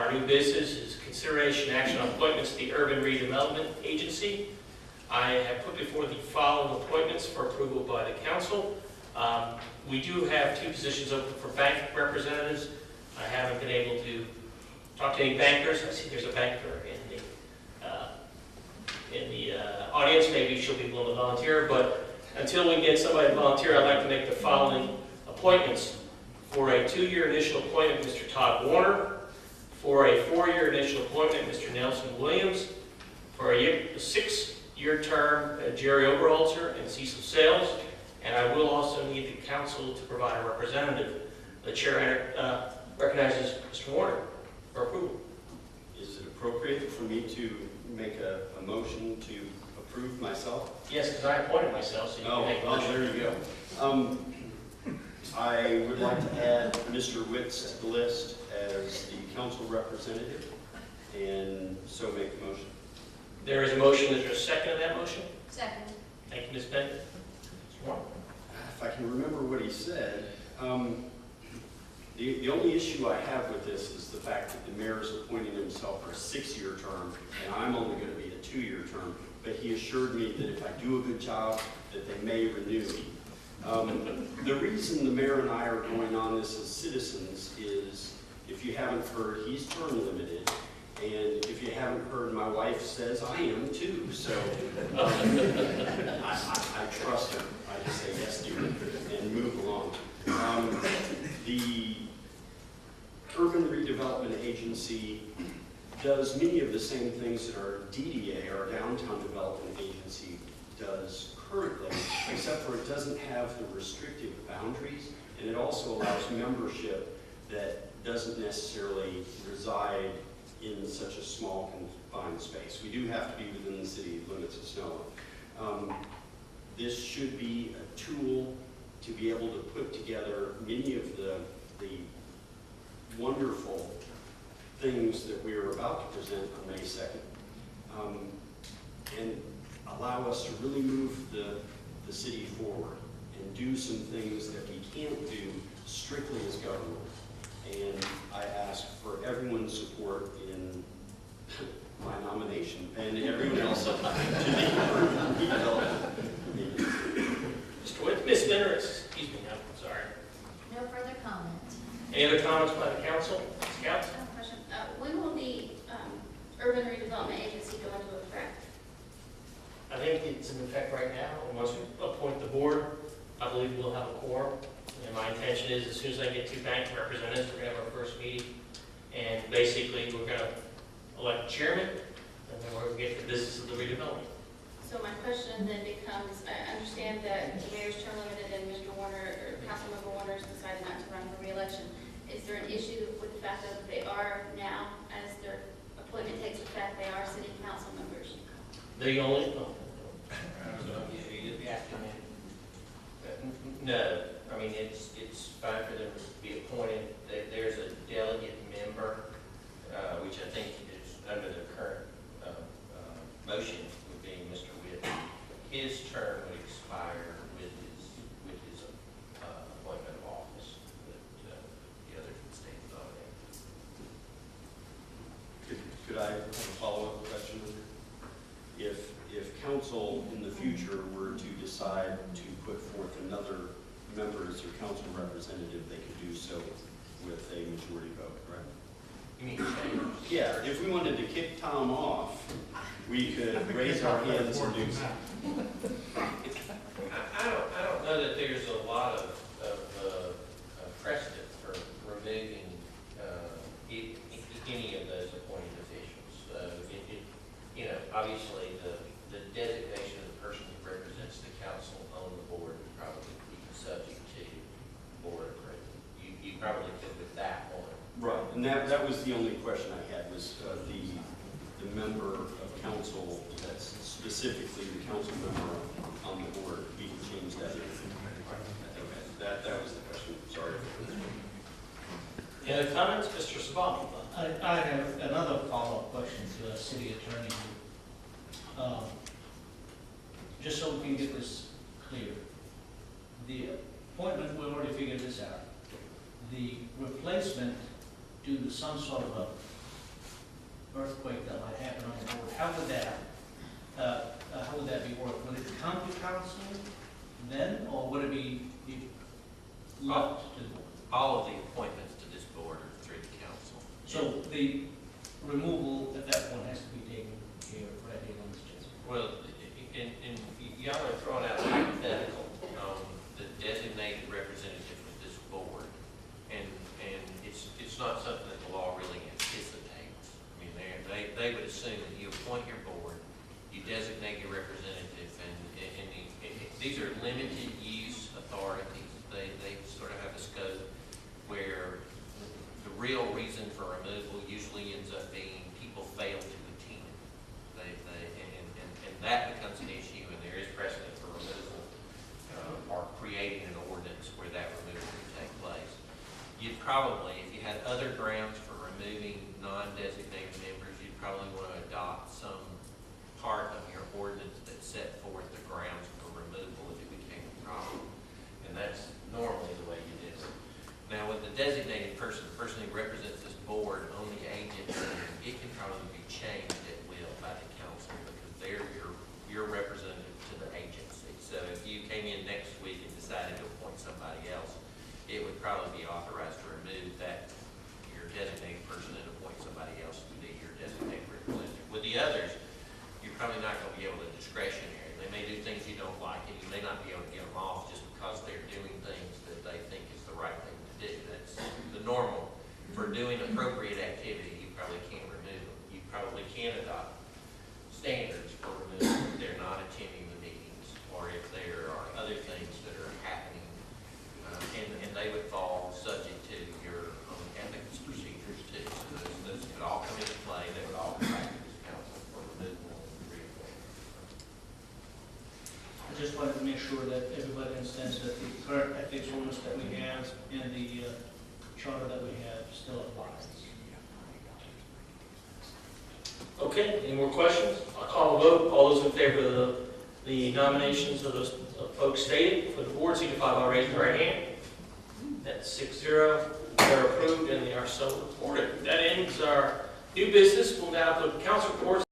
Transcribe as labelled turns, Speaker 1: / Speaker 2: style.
Speaker 1: Our new business is consideration action on appointments to the Urban Redevelopment Agency. I have put before the following appointments for approval by the council. We do have 2 positions open for bank representatives. I haven't been able to talk to any bankers. I see there's a banker in the audience. Maybe she'll be willing to volunteer, but until we get somebody to volunteer, I'd like to make the following appointments. For a 2-year initial appointment, Mr. Todd Warner. For a 4-year initial appointment, Mr. Nelson Williams. For a 6-year term, Jerry Oberholzer and Cecil Sales. And I will also need the council to provide a representative. The chair recognizes Mr. Warner for approval.
Speaker 2: Is it appropriate for me to make a motion to approve myself?
Speaker 1: Yes, because I appointed myself, so you can make a motion.
Speaker 2: There you go. I would like to add Mr. Witz to the list as the council representative, and so make the motion.
Speaker 1: There is a motion. Is there a second to that motion?
Speaker 3: Second.
Speaker 1: Thank you, Ms. Bennett. Mr. Warner.
Speaker 2: If I can remember what he said, the only issue I have with this is the fact that the mayor is appointing himself for a 6-year term, and I'm only going to be a 2-year term, but he assured me that if I do a good job, that they may renew me. The reason the mayor and I are going on this as citizens is, if you haven't heard, he's term limited, and if you haven't heard, my wife says I am too, so I trust her. I just say yes to it and move along. The Urban Redevelopment Agency does many of the same things that our DDA, our Downtown Development Agency, does currently, except for it doesn't have the restrictive boundaries, and it also allows membership that doesn't necessarily reside in such a small confined space. We do have to be within the city limits of Snellville. This should be a tool to be able to put together many of the wonderful things that we are about to present on May 2nd, and allow us to really move the city forward and do some things that we can't do strictly as government. And I ask for everyone's support in my nomination and everyone else to the redevelopment.
Speaker 1: Mr. Witt, Ms. Bennett, excuse me, I'm sorry.
Speaker 3: No further comment.
Speaker 1: Any other comments by the council? Scouts?
Speaker 4: I have a question. When will the Urban Redevelopment Agency go into effect?
Speaker 1: I think it's in effect right now, and once we appoint the board, I believe we'll have a quorum. And my intention is, as soon as I get 2 bank representatives, we're going to have our first meeting, and basically we're going to elect a chairman, and then we're going to get the business of the redevelopment.
Speaker 4: So my question then becomes, I understand that the mayor's term limited and Mr. Warner, or Councilmember Warner, has decided not to run for re-election. Is there an issue with the fact that they are now, as their appointment takes effect, they are city council members?
Speaker 1: The only, no, I mean, it's fine for them to be appointed. There's a delegate member, which I think is under the current motion would be Mr. Witt. His term would expire with his appointment of office, but the others would stay on there.
Speaker 2: Could I have a follow-up question? If council in the future were to decide to put forth another member as their council representative, they could do so with a majority vote, correct?
Speaker 1: You mean change?
Speaker 2: Yeah, if we wanted to kick Tom off, we could raise our hands and do so.
Speaker 1: I don't know that there's a lot of precedent for removing any of those appointed officials. Obviously the designation of the person who represents the council on the board would probably be subject to board approval. You probably could with that one.
Speaker 2: Right, and that was the only question I had, was the member of council that's specifically the council member on the board. We can change that. Okay, that was the question. Sorry.
Speaker 1: Any other comments, Mr. Sabal?
Speaker 5: I have another follow-up question to the city attorney. Just so we can get this clear. The appointment, we already figured this out. The replacement, due to some sort of a earthquake that might happen on the board, how would that be worked? Would it come to council then, or would it be left to the board?
Speaker 6: All of the appointments to this board are through the council.
Speaker 5: So the removal at that point has to be taken care of right here on this agenda.
Speaker 6: Well, and y'all are throwing out hypothetical, the designated representative of this board, and it's not something that the law really anticipates. I mean, they would assume that you appoint your board, you designate your representative, and these are limited use authorities. They sort of have a scope where the real reason for removal usually ends up being people fail to attend. And that becomes an issue, and there is precedent for removal, or creating an ordinance where that removal can take place. You'd probably, if you had other grounds for removing non-designated members, you'd probably want to adopt some part of your ordinance that set forth the grounds for removal if it became a problem. And that's normally the way you do it. Now, with the designated person, the person who represents this board on the agency, it can probably be changed at will by the council because they're your representative to the agency. So if you came in next week and decided to appoint somebody else, it would probably be authorized to remove that, your designated person, and appoint somebody else to be your designated representative. With the others, you're probably not going to be able to discretionary. They may do things you don't like, and you may not be able to get them off just because they're doing things that they think is the right thing to do. That's the normal. For doing appropriate activity, you probably can't remove them. You probably can adopt standards for removal if they're not attending the meetings, or if there are other things that are happening, and they would fall subject to your own ethics procedures too. So those could all come into play. They would all come back to this council for removal and reappointment.
Speaker 5: I just wanted to make sure that everybody understands that the current ethics ordinance that we have and the charter that we have still applies.
Speaker 1: Okay, any more questions? I'll call a vote. All those in favor of the nominations of those folks stated for the board, signify by raising your right hand. That's 6-0. They're approved and they are so reported. That ends our new business. We'll now go to council reports.